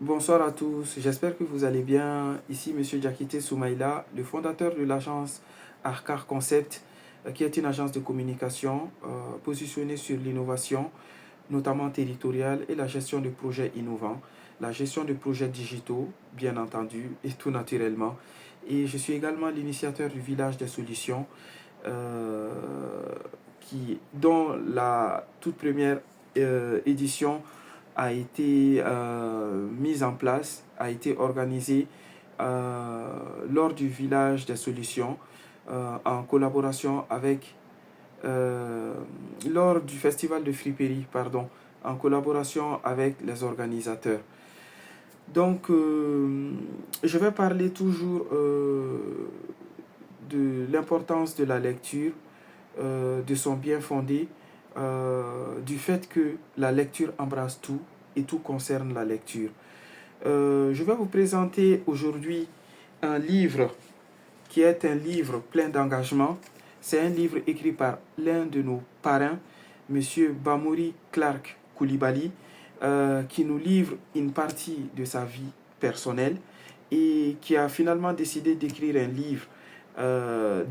Bonsoir à tous, j'espère que vous allez bien. Ici Monsieur Diakité Soumaïla, le fondateur de l'agence Arcar Concept, qui est une agence de communication positionnée sur l'innovation, notamment territoriale, et la gestion de projets innovants, la gestion de projets digitaux, bien entendu, et tout naturellement. Et je suis également l'initiateur du village des solutions, euh, dont la toute première édition a été mise en place, a été organisée lors du village des solutions en collaboration avec, lors du festival de friperie, pardon, en collaboration avec les organisateurs. Donc, je vais parler toujours de l'importance de la lecture, de son bien fondé, du fait que la lecture embrasse tout et tout concerne la lecture. Je vais vous présenter aujourd'hui un livre qui est un livre plein d'engagement. C'est un livre écrit par l'un de nos parrains, Monsieur Bamouri Clark Koulibaly, qui nous livre une partie de sa vie personnelle et qui a finalement décidé d'écrire un livre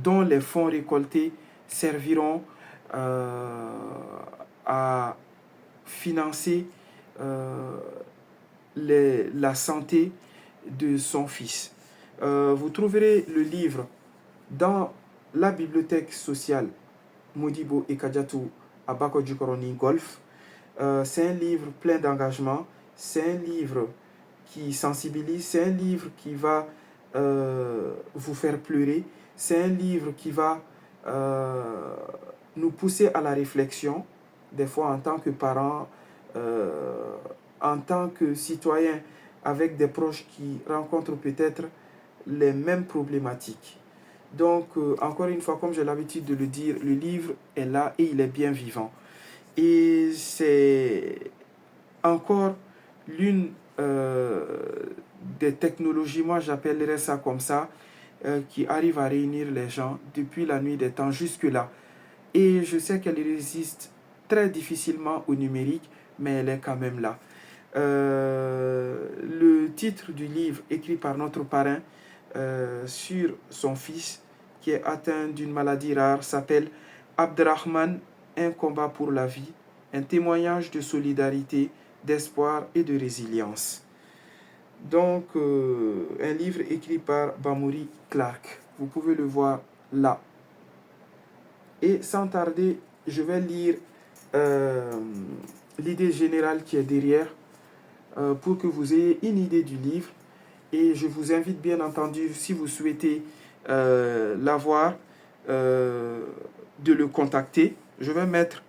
dont les fonds récoltés serviront à financer euh, la santé de son fils. Vous trouverez le livre dans la bibliothèque sociale Modibo et Kadiatou à Bakodjikoroni Golf. C'est un livre plein d'engagement, c'est un livre qui sensibilise, c'est un livre qui va vous faire pleurer, c'est un livre qui va nous pousser à la réflexion, des fois en tant que parents, en tant que citoyens, avec des proches qui rencontrent peut-être les mêmes problématiques. Donc, encore une fois, comme j'ai l'habitude de le dire, le livre est là et il est bien vivant. Et c'est encore l'une des technologies, moi j'appellerais ça comme ça, qui arrive à réunir les gens depuis la nuit des temps jusque-là. Et je sais qu'elle résiste très difficilement au numérique, mais elle est quand même là. Le titre du livre écrit par notre parrain sur son fils qui est atteint d'une maladie rare s'appelle Abderrahman, un combat pour la vie, un témoignage de solidarité, d'espoir et de résilience. Donc, un livre écrit par Bamouri Clark. Vous pouvez le voir là. Et sans tarder, je vais lire euh, l'idée générale qui est derrière pour que vous ayez une idée du livre. Et je vous invite bien entendu, si vous souhaitez l'avoir, de le contacter. Je vais mettre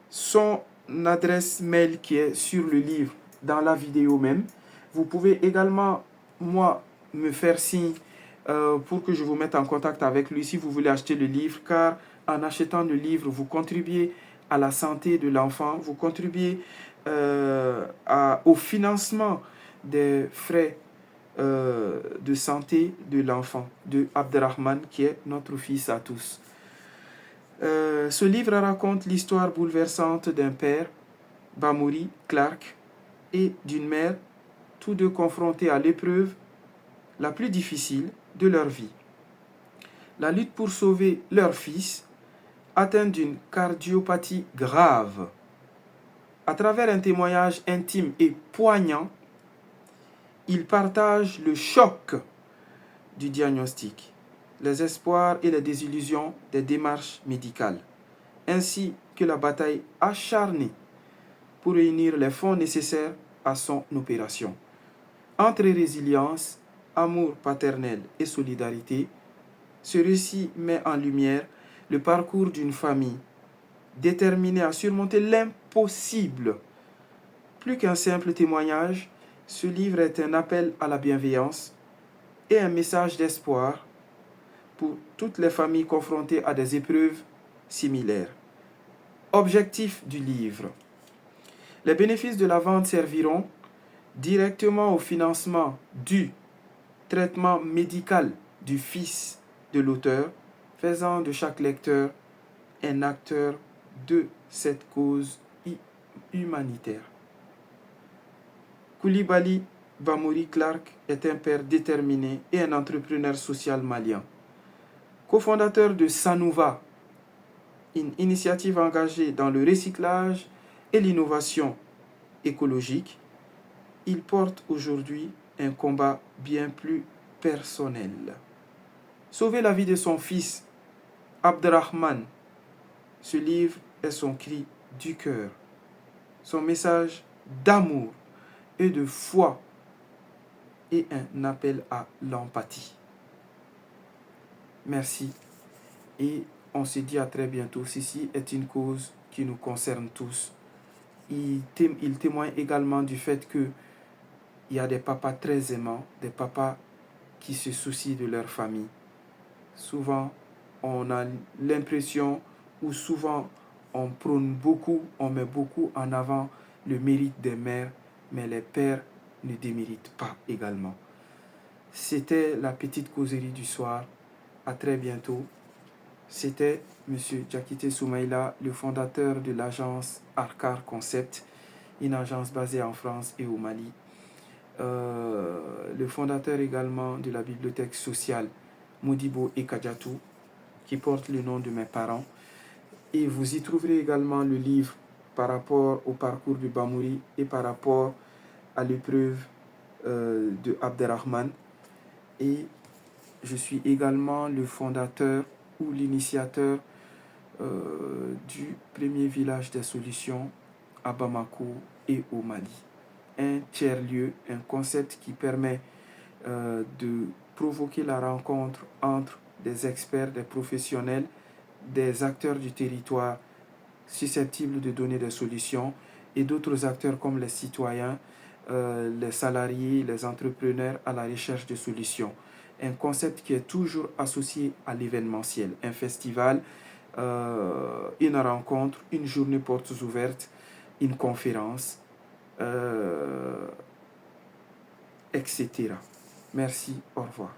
son adresse mail qui est sur le livre dans la vidéo même. Vous pouvez également, moi, me faire signe pour que je vous mette en contact avec lui si vous voulez acheter le livre, car en achetant le livre, vous contribuez à la santé de l'enfant, vous contribuez au financement des frais de santé de l'enfant, de Abderrahman, qui est notre fils à tous. Ce livre raconte l'histoire bouleversante d'un père, Bamouri Clark, et d'une mère, tous deux confrontés à l'épreuve la plus difficile de leur vie. La lutte pour sauver leur fils, atteint d'une cardiopathie grave. À travers un témoignage intime et poignant, ils partagent le choc du diagnostic, les espoirs et les désillusions des démarches médicales, ainsi que la bataille acharnée pour réunir les fonds nécessaires à son opération. Entre résilience, amour paternel et solidarité, ce récit met en lumière le parcours d'une famille déterminée à surmonter l'impossible. Plus qu'un simple témoignage, ce livre est un appel à la bienveillance et un message d'espoir pour toutes les familles confrontées à des épreuves similaires. Objectif du livre. Les bénéfices de la vente serviront directement au financement du traitement médical du fils de l'auteur, faisant de chaque lecteur un acteur de cette cause humanitaire. Koulibaly Bamuri Clark est un père déterminé et un entrepreneur social malien. Cofondateur de Sanouva, une initiative engagée dans le recyclage et l'innovation écologique, il porte aujourd'hui un combat bien plus personnel. Sauver la vie de son fils, Abderrahman, ce livre est son cri du cœur, son message d'amour et de foi et un appel à l'empathie. Merci et on se dit à très bientôt. Ceci est une cause qui nous concerne tous. Il témoigne également du fait qu'il y a des papas très aimants, des papas qui se soucient de leur famille. Souvent, on a l'impression, ou souvent, on prône beaucoup, on met beaucoup en avant le mérite des mères, mais les pères ne déméritent pas également. C'était la petite causerie du soir. À très bientôt. C'était M. Diakité Soumaïla, le fondateur de l'agence Arcar Concept, une agence basée en France et au Mali. Le fondateur également de la bibliothèque sociale Modibo et Kadiatou, qui porte le nom de mes parents. Et vous y trouverez également le livre par rapport au parcours de Bamuri et par rapport à l'épreuve de Abderrahman. Et je suis également le fondateur ou l'initiateur du premier village des solutions à Bamako et au Mali. Un tiers-lieu, un concept qui permet de provoquer la rencontre entre des experts, des professionnels, des acteurs du territoire susceptibles de donner des solutions et d'autres acteurs comme les citoyens, les salariés, les entrepreneurs à la recherche de solutions. Un concept qui est toujours associé à l'événementiel, un festival, une rencontre, une journée portes ouvertes, une conférence, etc. Merci, au revoir.